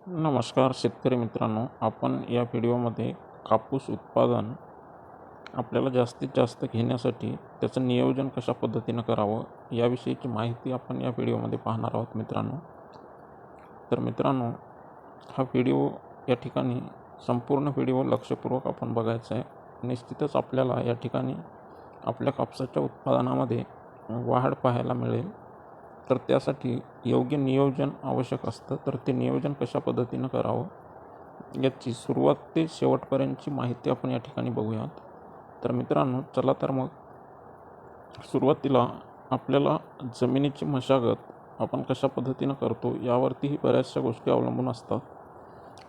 नमस्कार शेतकरी मित्रांनो, आपण या व्हिडिओमध्ये कापूस उत्पादन आपल्याला जास्तीत जास्त घेण्यासाठी त्याचं नियोजन कशा पद्धतीनं करावं याविषयीची माहिती आपण या व्हिडिओमध्ये पाहणार आहोत मित्रांनो. तर मित्रांनो, हा व्हिडिओ या ठिकाणी संपूर्ण व्हिडिओ लक्षपूर्वक आपण बघायचा आहे. निश्चितच आपल्याला या ठिकाणी आपल्या कापसाच्या उत्पादनामध्ये वाढ पाहायला मिळेल. तर त्यासाठी योग्य नियोजन आवश्यक असतं. तर ते नियोजन कशा पद्धतीनं करावं याची सुरुवात ते शेवटपर्यंतची माहिती आपण या ठिकाणी बघूयात. तर मित्रांनो, चला तर मग सुरुवातीला आपल्याला जमिनीची मशागत आपण कशा पद्धतीनं करतो यावरतीही बऱ्याचशा गोष्टी अवलंबून असतात.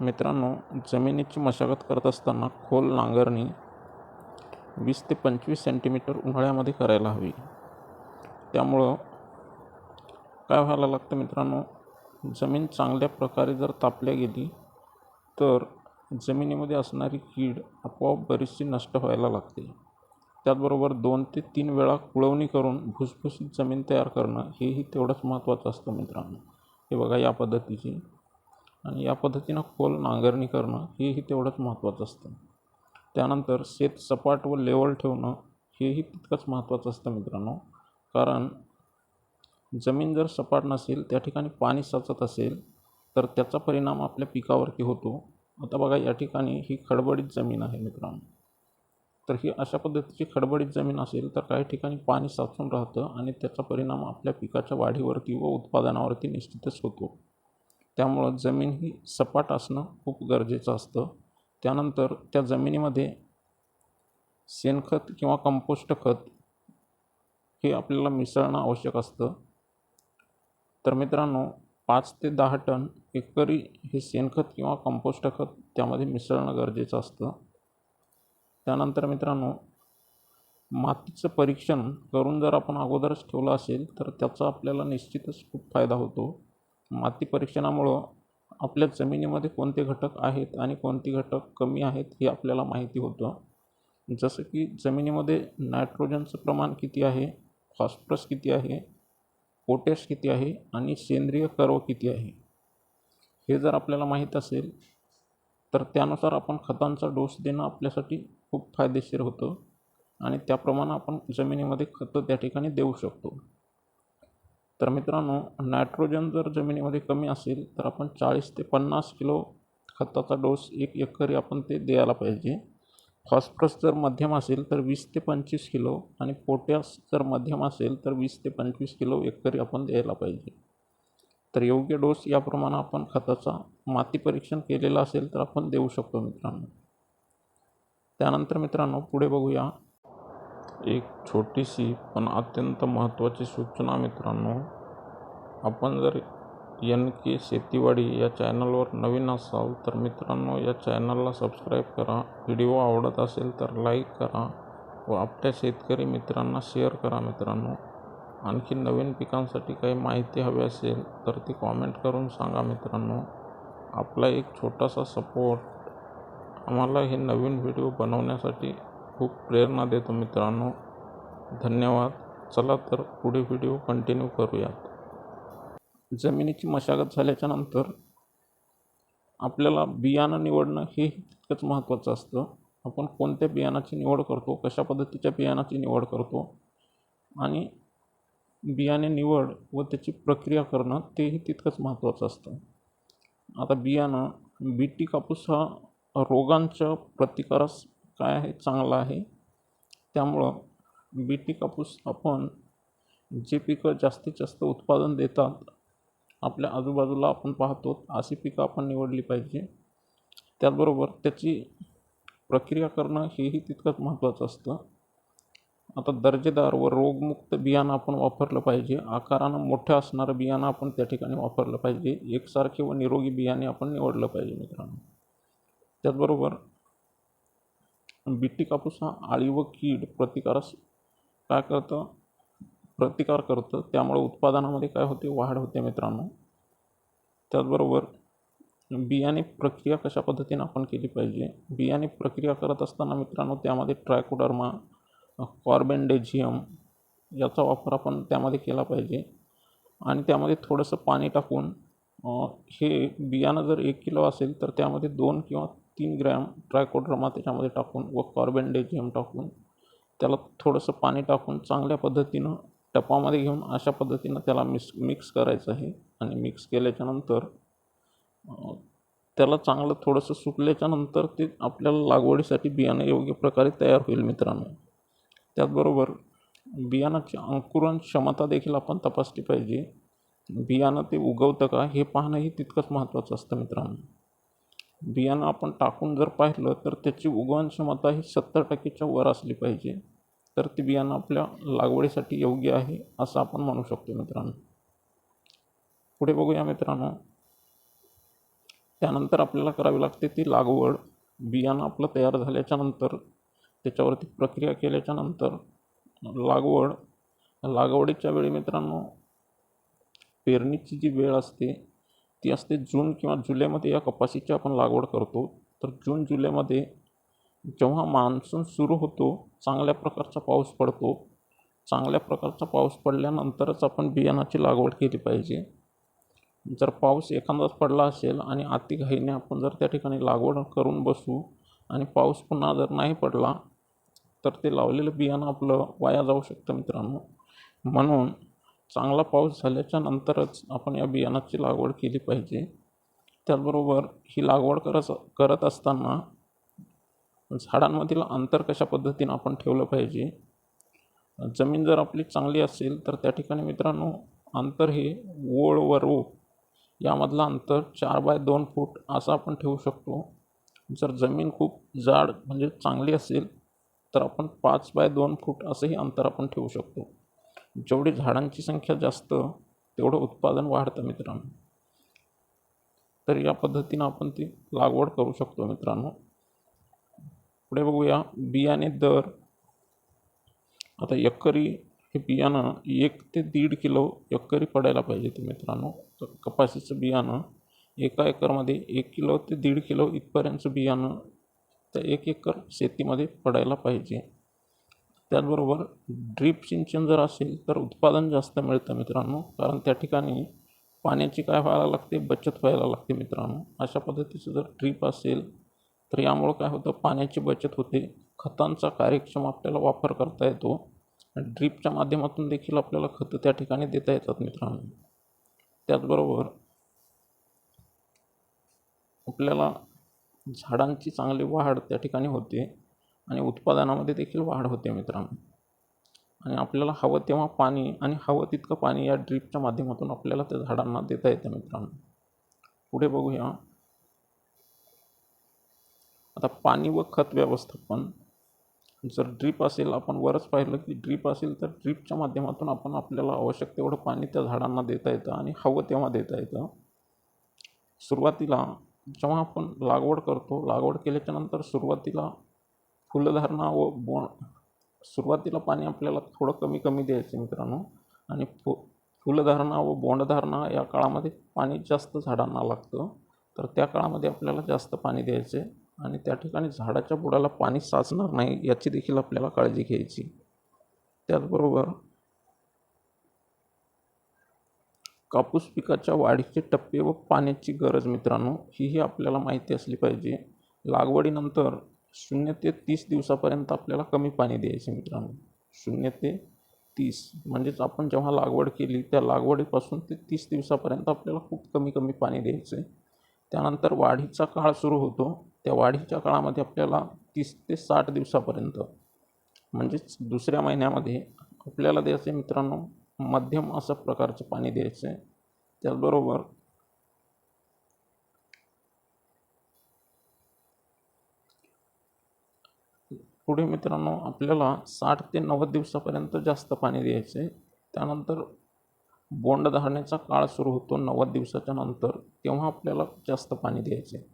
मित्रांनो, जमिनीची मशागत करत असताना खोल नांगरणी 20 ते 25 सेंटीमीटर उन्हाळ्यामध्ये करायला हवी. त्यामुळं काय व्हायला लागतं मित्रांनो, जमीन चांगल्या प्रकारे जर तापल्या गेली तर जमिनीमध्ये असणारी कीड आपोआप बरीचशी नष्ट व्हायला लागते. त्याचबरोबर 2 ते 3 वेळा कुळवणी करून भुसभुशीत जमीन तयार करणं हेही तेवढंच महत्त्वाचं असतं मित्रांनो. हे बघा या पद्धतीची, आणि या पद्धतीनं खोल नांगरणी करणं हेही तेवढंच महत्त्वाचं असतं. त्यानंतर शेत सपाट व लेवल ठेवणं हेही तितकंच महत्त्वाचं असतं मित्रांनो. कारण जमीन जर सपाट नसेल, त्या ठिकाणी पाणी साचत असेल तर त्याचा परिणाम आपल्या पिकावरती होतो. आता बघा या ठिकाणी ही खडबडीत जमीन आहे मित्रांनो. तर ही अशा पद्धतीची खडबडीत जमीन असेल तर काही ठिकाणी पाणी साचून राहतं आणि त्याचा परिणाम आपल्या पिकाच्या वाढीवरती व उत्पादनावरती निश्चितच होतो. त्यामुळं जमीन ही सपाट असणं खूप गरजेचं असतं. त्यानंतर त्या जमिनीमध्ये शेणखत किंवा कंपोस्ट खत हे आपल्याला मिसळणं आवश्यक असतं. तर मित्रांनो, 5 ते 10 टन एकरी हे शेणखत किंवा कंपोस्ट खत त्यामध्ये मिसळणं गरजेचं असतं. त्यानंतर मित्रांनो, मातीचं परीक्षण करून जर आपण अगोदरच ठेवलं असेल तर त्याचा आपल्याला निश्चितच खूप फायदा होतो. माती परीक्षणामुळं आपल्या जमिनीमध्ये कोणते घटक आहेत आणि कोणते घटक कमी आहेत हे आपल्याला माहिती होतं. जसं की जमिनीमध्ये नायट्रोजनचं प्रमाण किती आहे, फॉस्फरस किती आहे, पोटॅश किती आहे आणि सेंद्रिय कर्व किती आहे, हे जर आपल्याला माहीत असेल तर त्यानुसार आपण खतांचा डोस देणं आपल्यासाठी खूप फायदेशीर होतं आणि त्याप्रमाणे आपण जमिनीमध्ये खतं त्या ठिकाणी देऊ शकतो. तर मित्रांनो, नायट्रोजन जर जमिनीमध्ये कमी असेल तर आपण 40 ते 50 किलो खताचा डोस एक एकरी आपण ते द्यायला पाहिजे. फॉस्फरस जर मध्यम असेल तर 20 ते 25 किलो आणि पोटॅश जर मध्यम असेल तर 20 ते 25 किलो एकरी आपण द्यायला पाहिजे. तर योग्य डोस याप्रमाणे आपण खताचा माती परीक्षण केलेलं असेल तर आपण देऊ शकतो मित्रांनो. त्यानंतर मित्रांनो, पुढे बघूया एक छोटीशी पण अत्यंत महत्त्वाची सूचना मित्रांनो. आपण जर NK शेतीवाडी या चॅनलवर नवीन असाल तर मित्रांनो, या चॅनलला सबस्क्राईब करा. व्हिडिओ आवडत असेल तर लाईक करा व आपल्या शेतकरी मित्रांना शेअर करा मित्रांनो. आणखी नवीन पिकांसाठी काही माहिती हवी असेल तर ती कॉमेंट करून सांगा मित्रांनो. आपला एक छोटासा सपोर्ट आम्हाला हे नवीन व्हिडिओ बनवण्यासाठी खूप प्रेरणा देतो मित्रांनो. धन्यवाद. चला तर पुढे व्हिडिओ कंटिन्यू करूयात. जमिनीची मशागत झाल्याच्या नंतर आपल्याला बियाणं निवडणं हे तितकंच महत्त्वाचं असतं. आपण कोणत्या बियाणाची निवड करतो, कशा पद्धतीच्या बियाणाची निवड करतो आणि बियाणे निवड व त्याची प्रक्रिया करणं तेही तितकंच महत्त्वाचं असतं. आता बियाणं बीटी कापूस हा रोगांच्या प्रतिकारास काय आहे, चांगला आहे. त्यामुळं बीटी कापूस आपण जे पिकं जास्तीत जास्त उत्पादन देतात आपल्या आजूबाजूला आपण पाहतो अशी पिकं आपण निवडली पाहिजे. त्याचबरोबर त्याची प्रक्रिया करणं हेही तितकंच महत्त्वाचं असतं. आता दर्जेदार व रोगमुक्त बियाणं आपण वापरलं पाहिजे. आकारानं मोठं असणारं बियाणं आपण त्या ठिकाणी वापरलं पाहिजे. एकसारखे व निरोगी बियाणे आपण निवडलं पाहिजे मित्रांनो. त्याचबरोबर बीटी कापूस हा आळी व कीड प्रतिकारास काय करतं, प्रतिकार करतं. त्यामुळे उत्पादनामध्ये काय होते, वाढ होते मित्रांनो. त्याचबरोबर बियाणे प्रक्रिया कशा पद्धतीने आपण केली पाहिजे. बियाणे प्रक्रिया करत असताना मित्रांनो त्यामध्ये ट्रायकोडर्मा, कॉर्बेंडेझियम याचा वापर आपण त्यामध्ये केला पाहिजे आणि त्यामध्ये थोडंसं पाणी टाकून हे बियाणं जर 1 किलो असेल तर त्यामध्ये 2 किंवा 3 ग्रॅम ट्रायकोडर्मा त्याच्यामध्ये टाकून व कार्बेंडेजियम टाकून त्याला थोडंसं पाणी टाकून चांगल्या पद्धतीनं टपामध्ये घेऊन अशा पद्धतीनं त्याला मिक्स करायचं आहे. आणि मिक्स केल्याच्यानंतर त्याला चांगलं थोडंसं सुकल्याच्यानंतर ते आपल्याला लागवडीसाठी बियाणं योग्य प्रकारे तयार होईल मित्रांनो. त्याचबरोबर बियाणाची अंकुरण क्षमता देखील आपण तपासली पाहिजे. बियाणं ते उगवतं का हे पाहणंही तितकंच महत्त्वाचं असतं मित्रांनो. बियाणं आपण टाकून जर पाहिलं तर त्याची उगवण क्षमता ही 70% वर असली पाहिजे, तर ते बियाणं आपल्या लागवडीसाठी योग्य आहे असं आपण म्हणू शकतो मित्रांनो. पुढे बघूया मित्रांनो. त्यानंतर आपल्याला करावी लागते ती लागवड. बियाणं आपलं तयार झाल्याच्यानंतर त्याच्यावरती प्रक्रिया केल्याच्यानंतर लागवडीच्या वेळी मित्रांनो पेरणीची जी वेळ असते ती असते जून किंवा जुलैमध्ये. या कपाशीची आपण लागवड करतो तर जून जुलैमध्ये जेव्हा मान्सून सुरू होतो, चांगल्या प्रकारचा पाऊस पडतो. चांगल्या प्रकारचा पाऊस पडल्यानंतरच आपण बियाणाची लागवड केली पाहिजे. जर पाऊस एखादाच पडला असेल आणि अतिघाईने आपण जर त्या ठिकाणी लागवड करून बसू आणि पाऊस पुन्हा जर नाही पडला तर ते लावलेलं बियाणं आपलं वाया जाऊ शकतं मित्रांनो. म्हणून चांगला पाऊस झाल्याच्या नंतरच आपण या बियाणाची लागवड केली पाहिजे. त्याचबरोबर ही लागवड करत असताना झाडांमधील अंतर कशा पद्धतीनं आपण ठेवलं पाहिजे. जमीन जर आपली चांगली असेल तर त्या ठिकाणी मित्रांनो अंतर हे ओळ व रोप यामधलं अंतर 4x2 फूट असं आपण ठेवू शकतो. जर जमीन खूप जाड म्हणजे चांगली असेल तर आपण 5x2 फूट असंही अंतर आपण ठेवू शकतो. जेवढी झाडांची संख्या जास्त तेवढं उत्पादन वाढतं मित्रांनो. तर या पद्धतीनं आपण ती लागवड करू शकतो मित्रांनो. पुढे बघूया बियाणे दर. आता एकरी हे बियाणं 1 ते 1.5 किलो एकरी पडायला पाहिजे ते मित्रांनो. तर कपाशीचं बियाणं एका एकरमध्ये 1 किलो ते 1.5 किलो इथपर्यंतचं बियाणं तर 1 एकर शेतीमध्ये पडायला पाहिजे. त्याचबरोबर ड्रीप सिंचन जर असेल तर उत्पादन जास्त मिळतं मित्रांनो, कारण त्या ठिकाणी पाण्याची काय व्हायला लागते, बचत व्हायला लागते मित्रांनो. अशा पद्धतीचं जर ड्रीप असेल तर यामुळं काय होतं, पाण्याची बचत होते. खतांचा कार्यक्षम आपल्याला वापर करता येतो. ड्रीपच्या माध्यमातून देखील आपल्याला खतं त्या ठिकाणी देता येतात मित्रांनो. त्याचबरोबर आपल्याला झाडांची चांगली वाढ त्या ठिकाणी होते आणि उत्पादनामध्ये देखील वाढ होते मित्रांनो. आणि आपल्याला हवं तेव्हा पाणी आणि हवं तितकं पाणी या ड्रीपच्या माध्यमातून आपल्याला त्या झाडांना देता येतं मित्रांनो. पुढे बघूया आता पाणी व खत व्यवस्थापन. जर ड्रीप असेल, आपण वरच पाहिलं की ड्रीप असेल तर ड्रीपच्या माध्यमातून आपण आपल्याला आवश्यक तेवढं पाणी त्या झाडांना देता येतं आणि हवं तेव्हा देता येतं. सुरुवातीला जेव्हा आपण लागवड करतो, लागवड केल्याच्यानंतर सुरुवातीला फुलधारणा व सुरुवातीला पाणी आपल्याला थोडं कमी कमी द्यायचं मित्रांनो. आणि फुलधारणा व बोंडधारणा या काळामध्ये पाणी जास्त झाडांना लागतं, तर त्या काळामध्ये आपल्याला जास्त पाणी द्यायचे आणि त्या ठिकाणी झाडाच्या बुडाला पाणी साचणार नाही याची देखील आपल्याला काळजी घ्यायची. त्याचबरोबर कापूस पिकाच्या वाढीचे टप्पे व पाण्याची गरज मित्रांनो ही आपल्याला माहिती असली पाहिजे. लागवडीनंतर 0 ते 30 दिवसापर्यंत आपल्याला कमी पाणी द्यायचे मित्रांनो. 0 ते 30 म्हणजेच आपण जेव्हा लागवड केली त्या लागवडीपासून ते 30 दिवसापर्यंत आपल्याला खूप कमी कमी पाणी द्यायचं. त्यानंतर वाढीचा काळ सुरू होतो. त्या वाढीच्या काळामध्ये आपल्याला 30 ते 60 दिवसापर्यंत म्हणजेच दुसऱ्या महिन्यामध्ये आपल्याला द्यायचे मित्रांनो मध्यम अशा प्रकारचं पाणी द्यायचं. त्याचबरोबर पुढे मित्रांनो आपल्याला 60 ते 90 दिवसापर्यंत जास्त पाणी द्यायचे. त्यानंतर बोंड धारणेचा काळ सुरू होतो 90 दिवसाच्या नंतर, तेव्हा आपल्याला जास्त पाणी द्यायचे.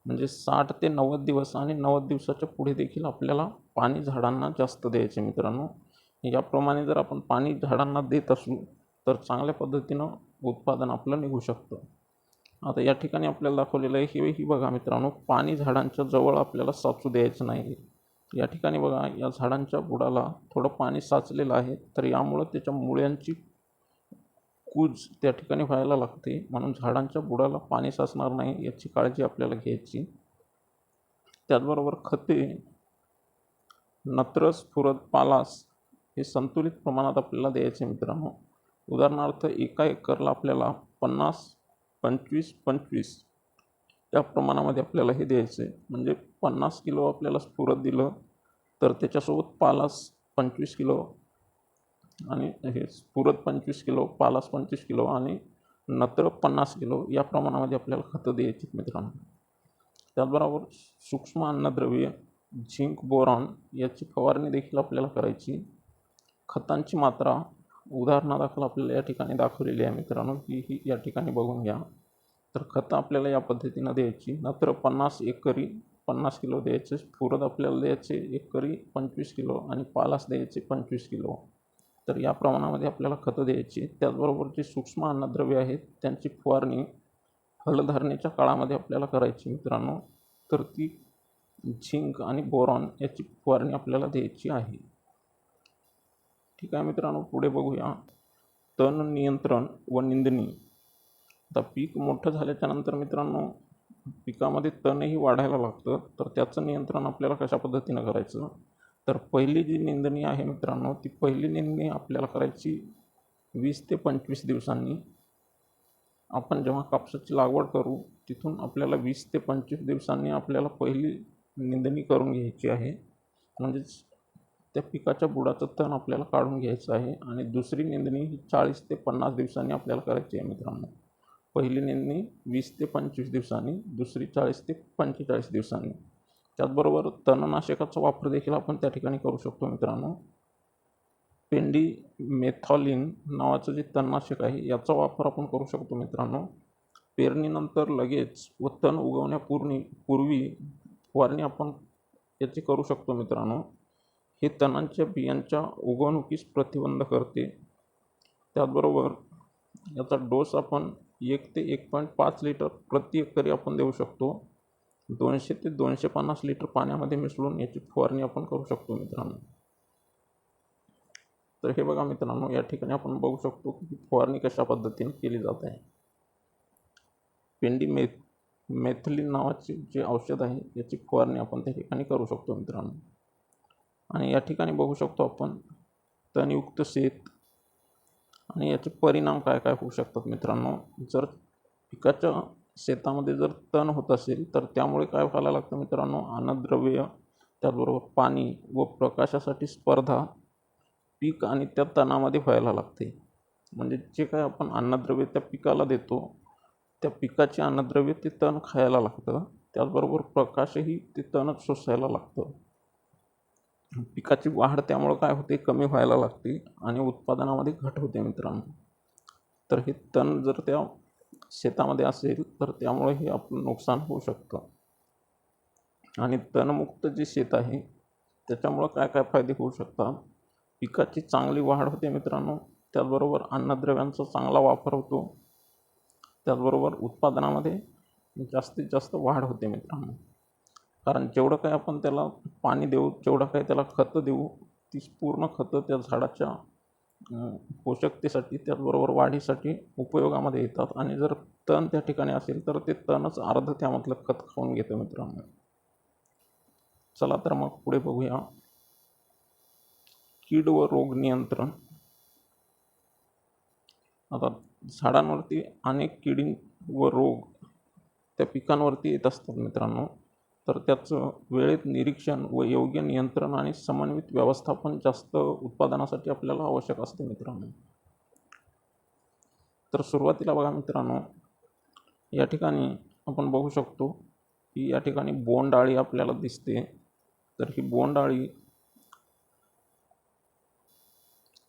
म्हणजे 60 ते 90 दिवस आणि 90 दिवसाच्या पुढे देखील आपल्याला पाणी झाडांना जास्त द्यायचे मित्रांनो. याप्रमाणे जर आपण पाणी झाडांना देत असू तर चांगल्या पद्धतीनं उत्पादन आपलं निघू शकतं. आता या ठिकाणी आपल्याला दाखवलेलं आहे ही बघा मित्रांनो, पाणी झाडांच्या जवळ आपल्याला साचू द्यायचं नाही. या ठिकाणी बघा या झाडांच्या बुडाला थोडं पाणी साचलेलं आहे, तर यामुळं त्याच्या मुळ्यांची कूज त्या ठिकाणी व्हायला लागते, म्हणून झाडांच्या बुडाला पाणी साचणार नाही याची काळजी आपल्याला घ्यायची. त्याचबरोबर खते नत्र, स्फुरद, पालास हे संतुलित प्रमाणात आपल्याला द्यायचे मित्रांनो. उदाहरणार्थ एका एकरला आपल्याला 50-25-25 या प्रमाणामध्ये आपल्याला हे द्यायचं आहे. म्हणजे 50 किलो आपल्याला स्फुरद दिलं तर त्याच्यासोबत पालास 25 किलो आणि हे स्फुरद 25 किलो, पालास 25 किलो आणि नत्र 50 किलो या प्रमाणामध्ये आपल्याला खतं द्यायची मित्रांनो. त्याचबरोबर सूक्ष्म अन्नद्रव्य झिंक, बोरॉन याची फवारणी देखील आपल्याला करायची. खतांची मात्रा उदाहरणादाखल आपल्याला या ठिकाणी दाखवलेली आहे मित्रांनो, ही या ठिकाणी बघून घ्या. तर खतं आपल्याला या पद्धतीनं द्यायची. नत्र 50 एकरी 50 किलो द्यायचे, स्फुरद आपल्याला द्यायचे एकरी 25 किलो आणि पालास द्यायचे 25 किलो. तर या प्रमाणामध्ये आपल्याला खतं द्यायची. त्याचबरोबर जे सूक्ष्म अन्नद्रव्य आहेत त्यांची फवारणी फलधारणेच्या काळामध्ये आपल्याला करायची मित्रांनो. तर ती झिंक आणि बोरॉन याची फवारणी आपल्याला द्यायची आहे. ठीक आहे मित्रांनो, पुढे बघूया तण नियंत्रण व निंदणी. आता पीक मोठं झाल्याच्या नंतर मित्रांनो पिकामध्ये तणही वाढायला लागतं. तर त्याचं नियंत्रण आपल्याला कशा पद्धतीनं करायचं, तर पहिली जी निंदणी आहे मित्रांनो, ती पहिली निंदणी आपल्याला करायची 20 ते 25 दिवसांनी. आपण जेव्हा कापसाची लागवड करू तिथून आपल्याला 20 ते 25 दिवसांनी आपल्याला पहिली निंदणी करून घ्यायची आहे. म्हणजेच त्या पिकाच्या बुडाचं तण आपल्याला काढून घ्यायचं आहे. आणि दुसरी निंदणी ही 40 ते 50 दिवसांनी आपल्याला करायची आहे मित्रांनो. पहिली निंदणी 20 ते 25 दिवसांनी, दुसरी 40 ते 45 दिवसांनी. त्याचबरोबर तणनाशकाचा वापर देखील आपण त्या ठिकाणी करू शकतो मित्रांनो. पेंडिमेथॉलिन नावाचं जे तणनाशक आहे याचा वापर आपण करू शकतो मित्रांनो. पेरणीनंतर लगेच व तण उगवण्यापूर्वी फवारणी आपण याची करू शकतो मित्रांनो. हे तणांच्या बियांच्या उगवणुकीस प्रतिबंध करते. त्याचबरोबर याचा डोस आपण 1 ते 1.5 लिटर प्रति एकरी आपण देऊ शकतो. 200 ते 250 लिटर पाण्यामध्ये मिसळून याची फवारणी आपण करू शकतो मित्रांनो. तर हे बघा मित्रांनो, या ठिकाणी आपण बघू शकतो की फवारणी कशा पद्धतीने केली जात आहे. पेंडिमेथिलीन नावाचे जे औषध आहे याची फवारणी आपण त्या ठिकाणी करू शकतो मित्रांनो. आणि या ठिकाणी बघू शकतो आपण तणयुक्त शेत आणि याचे परिणाम काय काय होऊ शकतात मित्रांनो. जर पिकाच्या शेतामध्ये जर तण होत असेल तर त्यामुळे काय व्हायला लागतं मित्रांनो, अन्नद्रव्य, त्याचबरोबर पाणी व प्रकाशासाठी स्पर्धा पीक आणि त्या तणामध्ये व्हायला लागते. म्हणजे जे काय आपण अन्नद्रव्य त्या पिकाला देतो त्या पिकाचे अन्नद्रव्य ते तण खायला लागतं. त्याचबरोबर प्रकाशही ते तणच शोषायला लागतं. पिकाची वाढ त्यामुळं काय होते, कमी व्हायला लागते आणि उत्पादनामध्ये घट होते मित्रांनो. तर हे तण जर त्या शेतामध्ये असेल तर त्यामुळे हे आपलं नुकसान होऊ शकतं. आणि तणमुक्त जे शेत आहे त्याच्यामुळं काय काय फायदे होऊ शकतात, पिकाची चांगली वाढ होते मित्रांनो. त्याचबरोबर अन्नद्रव्यांचा चांगला वापर होतो. त्याचबरोबर उत्पादनामध्ये जास्तीत जास्त वाढ होते मित्रांनो. कारण जेवढं काही आपण त्याला पाणी देऊ, जेवढं काही त्याला खतं देऊ, ती पूर्ण खतं त्या झाडाच्या पोषकतेसाठी त्याचबरोबर वाढीसाठी उपयोगामध्ये येतात. आणि जर तण त्या ठिकाणी असेल तर ते तणच अर्ध त्यामधलं खत खाऊन घेतं मित्रांनो. चला तर मग पुढे बघूया कीड व रोग नियंत्रण. आता झाडांवरती अनेक कीड व रोग त्या पिकांवरती येत असतात मित्रांनो. तर त्याचं वेळेत निरीक्षण व योग्य नियंत्रण आणि समन्वित व्यवस्थापन जास्त उत्पादनासाठी आपल्याला आवश्यक असते मित्रांनो. तर सुरुवातीला बघा मित्रांनो, या ठिकाणी आपण बघू शकतो की या ठिकाणी बोंडअळी आपल्याला दिसते. तर ही बोंडअळी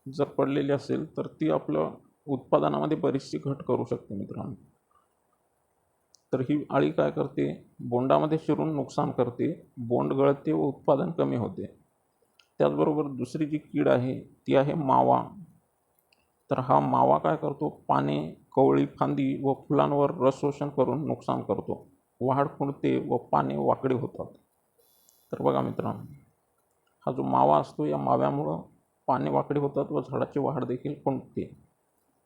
जर पडलेली असेल तर ती आपलं उत्पादनामध्ये बरीचशी घट करू शकते मित्रांनो. तर ही अळी काय करते, बोंडामध्ये शिरून नुकसान करते, बोंड गळते व उत्पादन कमी होते. त्याचबरोबर दुसरी जी कीड आहे ती आहे मावा. तर हा मावा काय करतो, पाने, कवळी, फांदी व फुलांवर रस शोषण करून नुकसान करतो. वाढ खुंटते व पाने वाकडी होतात. तर बघा मित्रांनो, हा जो मावा असतो या माव्यामुळं पाने वाकडी होतात व झाडाची वाढ देखील खुंटते.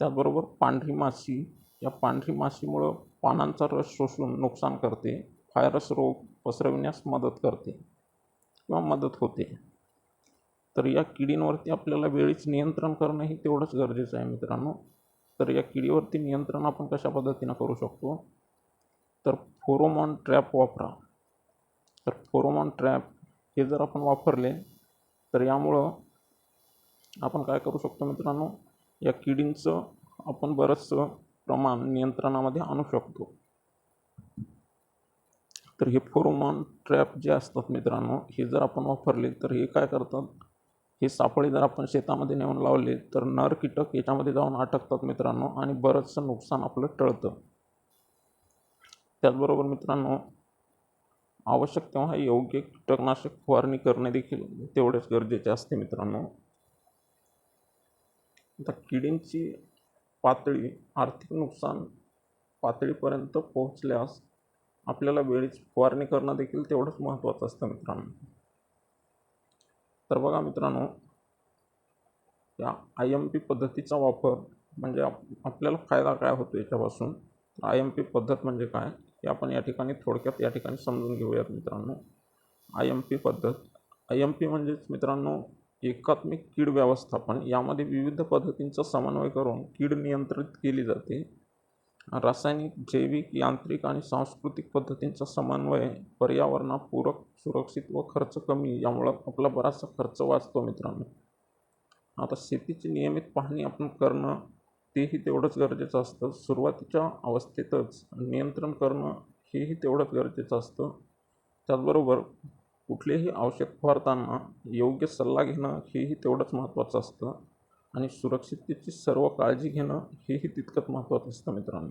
त्याचबरोबर पांढरी माशी, या पांढरी माशीमुळं पानांचा रस शोषून नुकसान करते, व्हायरस रोग पसरविण्यास मदत करते किंवा मदत होते. तर या किडींवरती आपल्याला वेळीच नियंत्रण करणं ही तेवढंच गरजेचं आहे मित्रांनो. तर या किडीवरती नियंत्रण आपण कशा पद्धतीनं करू शकतो, तर फेरोमोन ट्रॅप वापरा. तर फेरोमोन ट्रॅप हे जर आपण वापरले तर यामुळं आपण काय करू शकतो मित्रांनो, या किडींचं आपण बरंचसं प्रमाण नियंत्रणामध्ये आणू शकतो. तर हे फेरोमोन ट्रॅप जे असतात मित्रांनो, हे जर आपण वापरले तर हे काय करतात, हे सापळे जर आपण शेतामध्ये नेऊन लावले तर नर कीटक याच्यामध्ये जाऊन अटकतात मित्रांनो आणि बरंचसं नुकसान आपलं टळतं. त्याचबरोबर मित्रांनो, आवश्यक तेव्हा योग्य कीटकनाशक फवारणी करणे देखील तेवढेच गरजेचे असते मित्रांनो. आता किडींची पातळी आर्थिक नुकसान पातळीपर्यंत पोहोचल्यास आपल्याला वेळीच फवारणी करणं देखील तेवढंच महत्त्वाचं असतं मित्रांनो. तर बघा मित्रांनो, या IMP पद्धतीचा वापर म्हणजे आपल्याला फायदा काय होतो याच्यापासून. IMP पद्धत म्हणजे काय हे आपण या ठिकाणी थोडक्यात या ठिकाणी समजून घेऊयात मित्रांनो. IMP पद्धत, IMP म्हणजेच मित्रांनो एकात्मिक कीड व्यवस्थापन. यामध्ये विविध पद्धतींचा समन्वय करून कीड नियंत्रित केली जाते. रासायनिक, जैविक, यांत्रिक आणि सांस्कृतिक पद्धतींचा समन्वय पर्यावरणापूरक, सुरक्षित व खर्च कमी, यामुळं आपला बराचसा खर्च वाचतो मित्रांनो. आता शेतीची नियमित पाहणी आपण करणं तेही तेवढंच गरजेचं असतं. सुरुवातीच्या अवस्थेतच नियंत्रण करणं हेही तेवढंच गरजेचं असतं. त्याचबरोबर कुठलेही औषध फवारताना योग्य सल्ला घेणं हेही तेवढंच महत्त्वाचं असतं आणि सुरक्षिततेची सर्व काळजी घेणं हेही तितकंच महत्त्वाचं असतं मित्रांनो.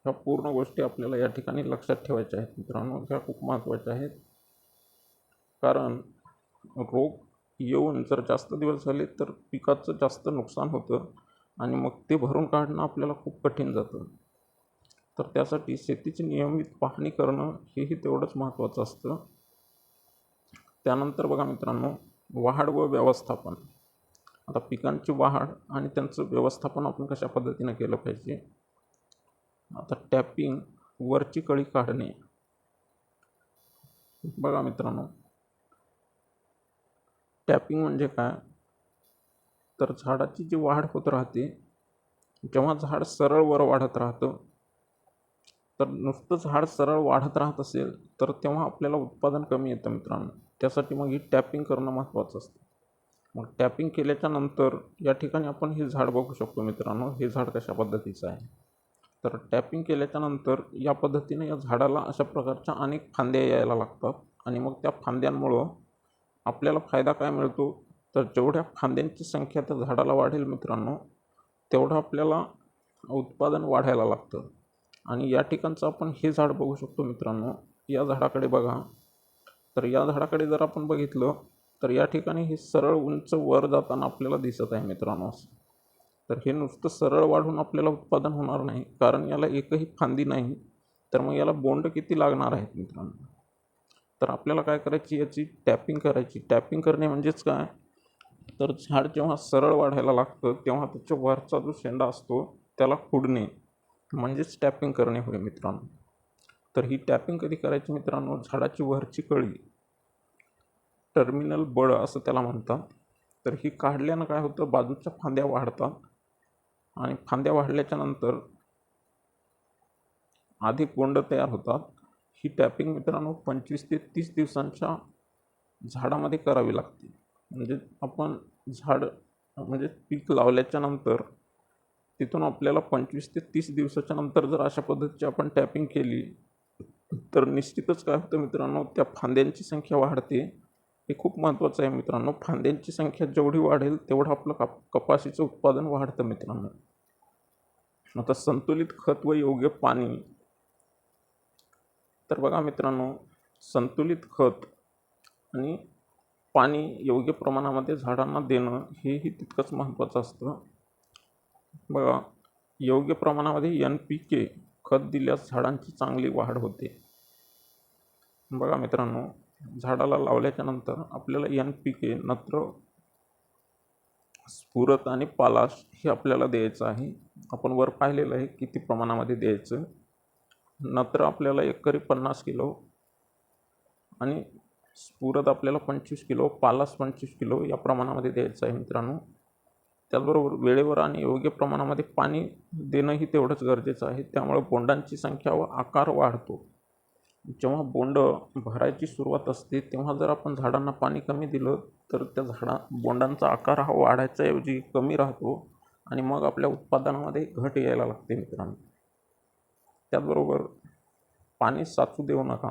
ह्या पूर्ण गोष्टी आपल्याला या ठिकाणी लक्षात ठेवायच्या आहेत मित्रांनो. ह्या खूप महत्त्वाच्या आहेत, कारण रोग येऊन जर जास्त दिवस झाले तर पिकाचं जास्त नुकसान होतं आणि मग ते भरून काढणं आपल्याला खूप कठीण जातं. तर त्यासाठी शेतीची नियमित पाहणी करणं हेही तेवढंच महत्त्वाचं असतं. त्यानंतर बघा मित्रांनो, वाढ व व्यवस्थापन. आता पिकांची वाढ आणि त्यांचं व्यवस्थापन आपण कशा पद्धतीनं केलं पाहिजे. आता टॅपिंग, वरची कळी काढणे. बघा मित्रांनो, टॅपिंग म्हणजे काय, तर झाडाची जी वाढ होत राहते, जेव्हा झाड सरळ वर वाढत राहतं, तर नुसतं झाड सरळ वाढत राहत असेल तर तेव्हा आपल्याला उत्पादन कमी येतं मित्रांनो. त्यासाठी मग ही टॅपिंग करणं महत्त्वाचं असतं. मग टॅपिंग केल्याच्या नंतर या ठिकाणी आपण हे झाड बघू शकतो मित्रांनो, हे झाड कशा पद्धतीचं आहे. तर टॅपिंग केल्याच्या नंतर या पद्धतीने या झाडाला अशा प्रकारच्या अनेक फांद्या यायला लागतात आणि मग त्या फांद्यांमुळं आपल्याला फायदा काय मिळतो, तर जेवढ्या फांद्यांची संख्या त्या झाडाला वाढेल मित्रांनो, तेवढं आपल्याला उत्पादन वाढायला लागतं. आणि या ठिकाणचं आपण हे झाड बघू शकतो मित्रांनो. या झाडाकडे बघा, तर या झाडाकडे जर आपण बघितलं तर या ठिकाणी हे सरळ उंच वर जाताना आपल्याला दिसत आहे मित्रांनो. तर हे नुसतं सरळ वाढून आपल्याला उत्पादन होणार नाही, कारण याला एकही फांदी नाही. तर मग याला बोंड किती लागणार आहेत मित्रांनो. तर आपल्याला काय करायची, याची टॅपिंग करायची. टॅपिंग करणे म्हणजेच काय, तर झाड जेव्हा सरळ वाढायला लागतं तेव्हा त्याच्या वरचा जो शेंडा असतो त्याला खुडणे म्हणजेच टॅपिंग करणे होय मित्रांनो. तर ही टॅपिंग कधी करायची मित्रांनो, झाडाची वरची कळी, टर्मिनल बळ असं त्याला म्हणतात. तर ही काढल्यानं काय होतं, बाजूच्या फांद्या वाढतात आणि फांद्या वाढल्याच्या नंतर अधिक बोंड तयार होतात. ही टॅपिंग मित्रांनो 25 ते 30 दिवसांच्या झाडामध्ये करावी लागते. म्हणजे आपण झाड म्हणजे पीक लावल्याच्या नंतर तिथून आपल्याला 25 ते 30 दिवसाच्या नंतर जर अशा पद्धतीची आपण टॅपिंग केली तर निश्चितच काय होतं मित्रांनो, त्या फांद्यांची संख्या वाढते. हे खूप महत्त्वाचं आहे मित्रांनो. फांद्यांची संख्या जेवढी वाढेल तेवढं आपलं कपाशीचं उत्पादन वाढतं मित्रांनो. आता संतुलित खत व योग्य पाणी. तर बघा मित्रांनो, संतुलित खत आणि पाणी योग्य प्रमाणामध्ये झाडांना देणं हेही तितकंच महत्त्वाचं असतं. बघा, योग्य प्रमाणामध्ये NPK खत दिल्यास झाडांची चांगली वाढ होते. बघा मित्रांनो, झाडाला लावल्याच्या नंतर आपल्याला NPK, स्फुरत आणि पालाश हे आपल्याला द्यायचं आहे. आपण वर पाहिलेलं आहे किती प्रमाणामध्ये द्यायचं. नत्र आपल्याला एकरी 50 किलो आणि स्फुरत आपल्याला 25 किलो, पालाश 25 किलो या प्रमाणामध्ये द्यायचं आहे मित्रांनो. त्याचबरोबर वेळेवर आणि योग्य प्रमाणामध्ये पाणी देणंही तेवढंच गरजेचं आहे. त्यामुळे बोंडांची संख्या व आकार वाढतो. जेव्हा बोंड भरायची सुरुवात असते तेव्हा जर आपण झाडांना पाणी कमी दिलं तर त्या बोंडांचा आकार हा वाढायच्या ऐवजी कमी राहतो आणि मग आपल्या उत्पादनामध्ये घट यायला लागते मित्रांनो. त्याचबरोबर पाणी साचू देऊ नका.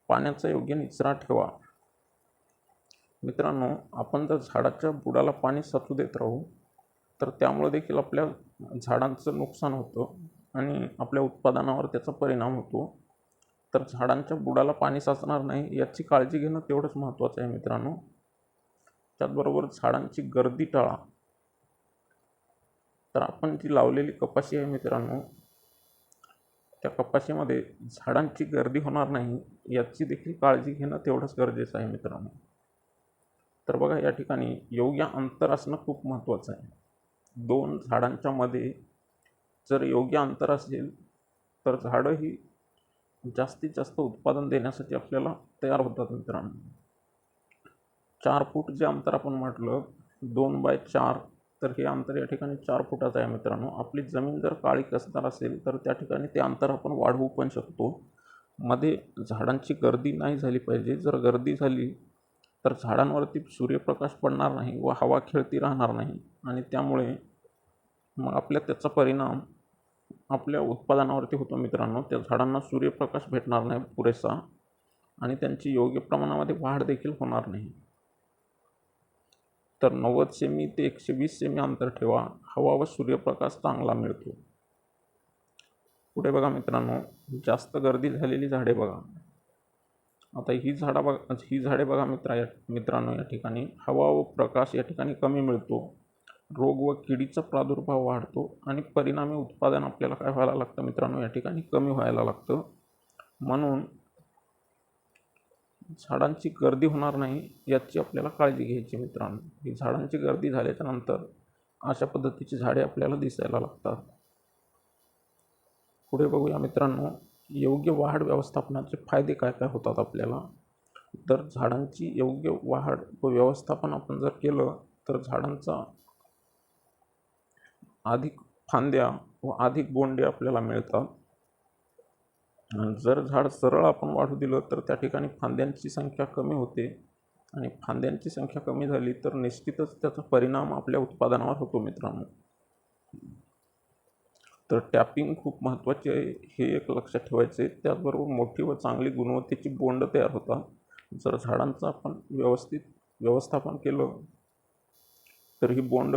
पाण्याचा योग्य निचरा ठेवा. मित्रांनो, आपण जर झाडाच्या बुडाला पाणी साचू देत राहू तर त्यामुळे देखील आपल्या झाडांचं नुकसान होतं आणि आपल्या उत्पादनावर त्याचा परिणाम होतो. तर झाडांच्या बुडाला पाणी साचणार नाही याची काळजी घेणं तेवढंच महत्त्वाचं आहे मित्रांनो. त्याचबरोबर झाडांची गर्दी टाळा. तर आपण जी लावलेली कपाशी आहे मित्रांनो, त्या कपाशीमध्ये झाडांची गर्दी होणार नाही याची देखील काळजी घेणं तेवढंच गरजेचं आहे मित्रांनो. तर बघा, या ठिकाणी योग्य अंतर असणं खूप महत्त्वाचं आहे. 2 झाडांच्या मध्ये जर योग्य अंतर असेल तर झाडं ही जास्तीत जास्त उत्पादन देण्यासाठी आपल्याला तयार होतात मित्रांनो. 4 फूट जे अंतर आपण म्हटलं 2x4, तर हे अंतर या ठिकाणी 4 फुटाचं आहे मित्रांनो. आपली जमीन जर काळी कसदार असेल तर त्या ठिकाणी ते अंतर आपण वाढवू पण शकतो. मध्ये झाडांची गर्दी नाही झाली पाहिजे. जर गर्दी झाली तर झाडांवरती सूर्यप्रकाश पडणार नाही व हवा खेळती राहणार नाही आणि त्यामुळे मग त्याचा परिणाम आपल्या उत्पादनावरती होतो मित्रांनो. त्या झाडांना सूर्यप्रकाश भेटणार नाही पुरेसा आणि त्यांची योग्य प्रमाणामध्ये वाढ देखील होणार नाही. तर 90 सेमी ते 120 सेमी अंतर ठेवा. हवा व सूर्यप्रकाश चांगला मिळतो. पुढे बघा मित्रांनो, जास्त गर्दी झालेली झाडे बघा. आता ही झाडे बघा मित्रांनो, या ठिकाणी हवा व प्रकाश या ठिकाणी कमी मिळतो. रोग व किडीचा प्रादुर्भाव वाढतो आणि परिणामी उत्पादन आपल्याला काय व्हायला लागतं मित्रांनो, या ठिकाणी कमी व्हायला लागतं. म्हणून झाडांची गर्दी होणार नाही याची आपल्याला काळजी घ्यायची मित्रांनो. ही झाडांची गर्दी झाल्याच्या नंतर अशा पद्धतीची झाडे आपल्याला दिसायला लागतात. पुढे बघूया मित्रांनो, योग्य वाढ व्यवस्थापनाचे फायदे काय काय होतात आपल्याला. तर झाडांची योग्य वाढ व व्यवस्थापन आपण जर केलं तर झाडांचा अधिक फांद्या व अधिक बोंडे आपल्याला मिळतात. जर झाड सरळ आपण वाढू दिलं तर त्या ठिकाणी फांद्यांची संख्या कमी होते आणि फांद्यांची संख्या कमी झाली तर निश्चितच त्याचा परिणाम आपल्या उत्पादनावर होतो मित्रांनो. तर टॅपिंग खूप महत्त्वाची आहे, हे एक लक्षात ठेवायचे. त्याचबरोबर मोठी व चांगली गुणवत्तेची बोंड तयार होतात. जर झाडांचं आपण व्यवस्थित व्यवस्थापन केलं तर ही बोंड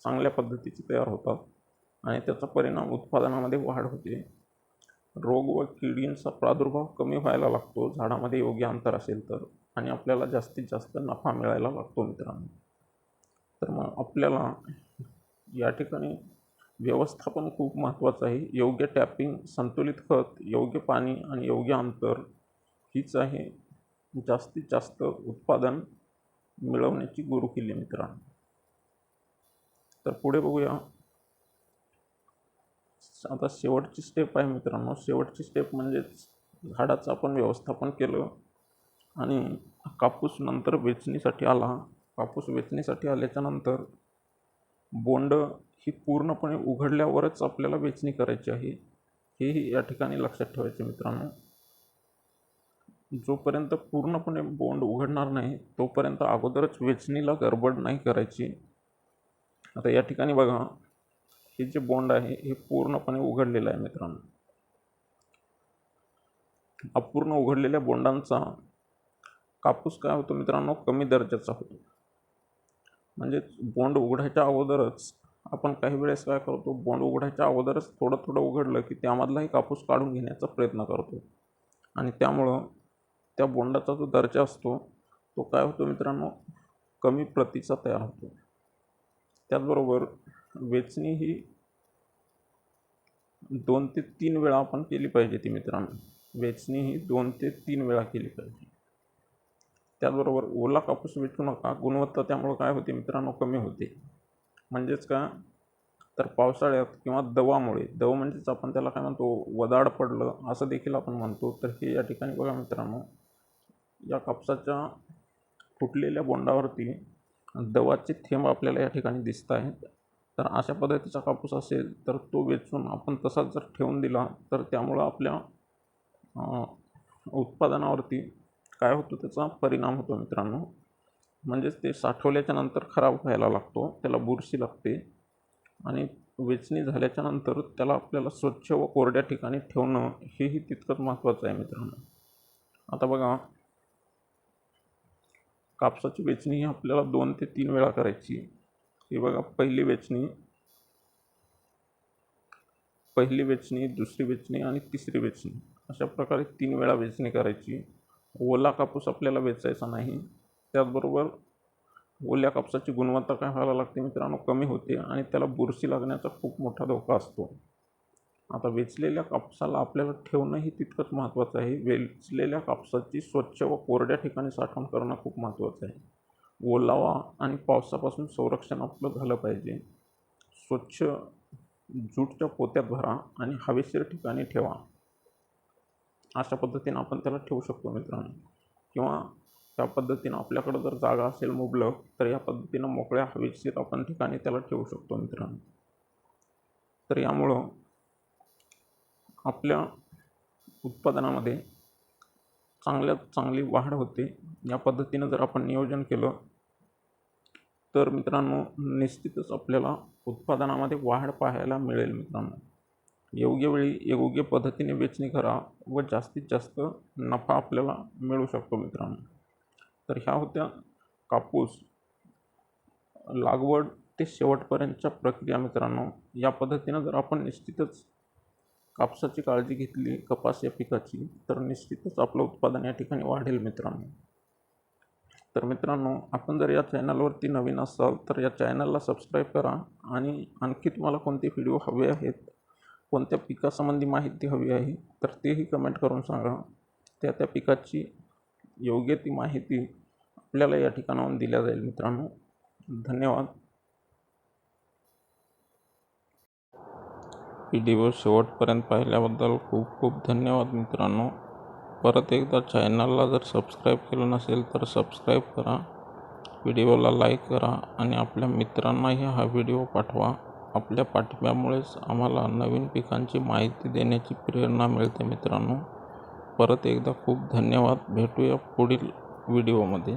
चांगल्या पद्धतीची तयार होतात आणि त्याचा परिणाम उत्पादनामध्ये वाढ होते. रोग व किडींचा प्रादुर्भाव कमी व्हायला लागतो झाडामध्ये योग्य अंतर असेल तर, आणि आपल्याला जास्तीत जास्त नफा मिळायला लागतो मित्रांनो. तर मग आपल्याला या ठिकाणी व्यवस्थापन खूप महत्त्वाचं आहे. योग्य टॅपिंग, संतुलित खत, योग्य पाणी आणि योग्य अंतर हीच आहे जास्तीत जास्त उत्पादन मिळवण्याची गुरुकिल्ली मित्रांनो. तर पुढे बघूया. आता शेवटची स्टेप आहे मित्रांनो. शेवटची स्टेप म्हणजेच झाडाचं आपण व्यवस्थापन केलं आणि कापूस नंतर वेचणीसाठी आला. कापूस वेचणीसाठी आल्याच्या नंतर बोंड ही पूर्णपणे उघडल्यावरच आपल्याला वेचणी करायची आहे, हेही या ठिकाणी लक्षात ठेवायचे मित्रांनो. जोपर्यंत पूर्णपणे बोंड उघडणार नाही तोपर्यंत अगोदरच वेचणीला गडबड नाही करायची. आता या ठिकाणी बघा, हे जे बोंड आहे हे पूर्णपणे उघडलेलं आहे मित्रांनो. अपूर्ण उघडलेल्या बोंडांचा कापूस काय होतो मित्रांनो, कमी दर्जाचा होतो. म्हणजे बोंड उघडायच्या अगोदरच आपण काही वेळेस काय करतो, बोंड उघडायच्या अगोदरच थोडं थोडं उघडलं की त्यामधलाही कापूस काढून घेण्याचा प्रयत्न करतो आणि त्यामुळं त्या बोंडाचा जो दर्जा असतो तो काय होतो मित्रांनो, कमी प्रतीचा तयार होतो. त्याचबरोबर वेचणी ही 2 ते 3 वेळा आपण केली पाहिजे ती मित्रांनो. वेचणी ही 2 ते 3 वेळा केली पाहिजे. त्याचबरोबर ओला कापूस वेचू नका. गुणवत्ता त्यामुळे काय होते मित्रांनो, कमी होते. म्हणजेच का तर पावसाळ्यात किंवा दवामुळे, दव म्हणजेच आपण त्याला काय म्हणतो, वदाड पडलं असं देखील आपण म्हणतो. तर हे या ठिकाणी बघा मित्रांनो, या कापसाच्या फुटलेल्या बोंडावरती दवाचे थेंब आपल्याला या ठिकाणी दिसत आहेत. तर अशा पद्धतीचा कापूस असेल तर तो वेचून आपण तसाच जर ठेवून दिला तर त्यामुळं आपल्या उत्पादनावरती काय होतं, त्याचा परिणाम होतो मित्रांनो. म्हणजेच ते साठवल्याच्या नंतर खराब व्हायला लागतो, त्याला बुरशी लागते आणि वेचणी झाल्याच्या नंतर त्याला आपल्याला स्वच्छ व कोरड्या ठिकाणी ठेवणं हेही तितकंच महत्त्वाचं आहे मित्रांनो. आता बघा, कापसाची वेचणी ही आपल्याला 2 ते 3 वेळा करायची. ही बघा, पहिली वेचणी, दुसरी वेचणी आणि तिसरी वेचणी, अशा प्रकारे 3 वेळा वेचणी करायची. ओला कापूस आपल्याला वेचायचा नाही. त्याचबरोबर ओल्या कापसाची गुणवत्ता काय व्हायला लागते मित्रांनो, कमी होते आणि त्याला बुरशी लागण्याचा खूप मोठा धोका असतो. आता वेचलेल्या कापसाला आपल्याला ठेवणंही तितकंच महत्त्वाचं आहे. वेचलेल्या कापसाची स्वच्छ व कोरड्या ठिकाणी साठवण करणं खूप महत्त्वाचं आहे. ओलावा आणि पावसापासून संरक्षण आपलं झालं पाहिजे. स्वच्छ जूटच्या पोत्यात भरा आणि हवेशीर ठिकाणी ठेवा. अशा पद्धतीनं आपण त्याला ठेवू शकतो मित्रांनो. किंवा त्या पद्धतीनं आपल्याकडं जर जागा असेल मुबलक, तर या पद्धतीनं मोकळ्या हवेशीर आपण ठिकाणी त्याला ठेवू शकतो मित्रांनो. तर यामुळं आपल्या उत्पादनामध्ये चांगल्यात चांगली वाढ होते. या पद्धतीनं जर आपण नियोजन केलं तर मित्रांनो निश्चितच आपल्याला उत्पादनामध्ये वाढ पाहायला मिळेल मित्रांनो. योग्य वेळी योग्य पद्धतीने वेचणी करा व जास्तीत जास्त नफा आपल्याला मिळू शकतो मित्रांनो. तर ह्या होत्या कापूस लागवड ते शेवटपर्यंतच्या प्रक्रिया मित्रांनो. या पद्धतीनं जर आपण निश्चितच कापसाची काळजी घेतली, कपास या पिकाची, तर निश्चितच आपलं उत्पादन या ठिकाणी वाढेल मित्रांनो. तर मित्रांनो, आपण जर या चॅनलवरती नवीन असाल तर या चॅनलला सबस्क्राईब करा आणि आणखी तुम्हाला कोणते व्हिडिओ हवे आहेत, कोणत्या पिकासंबंधी माहिती हवी आहे, तर तेही कमेंट करून सांगा. त्या पिकाची योग्य ती माहिती आपल्याला या ठिकाणाहून दिल्या जाईल मित्रांनो. धन्यवाद. व्हिडिओ शेवटपर्यंत पाहिल्याबद्दल खूप खूप धन्यवाद मित्रांनो. परत एकदा चॅनलला जर सबस्क्राईब केलं नसेल तर सबस्क्राईब करा, व्हिडिओला लाईक करा आणि आपल्या मित्रांनाही हा व्हिडिओ पाठवा. आपल्या पाठिंब्यामुळेच आम्हाला नवीन पिकांची माहिती देण्याची प्रेरणा मिळते मित्रांनो. परत एकदा खूप धन्यवाद. भेटूया पुढील व्हिडिओमध्ये.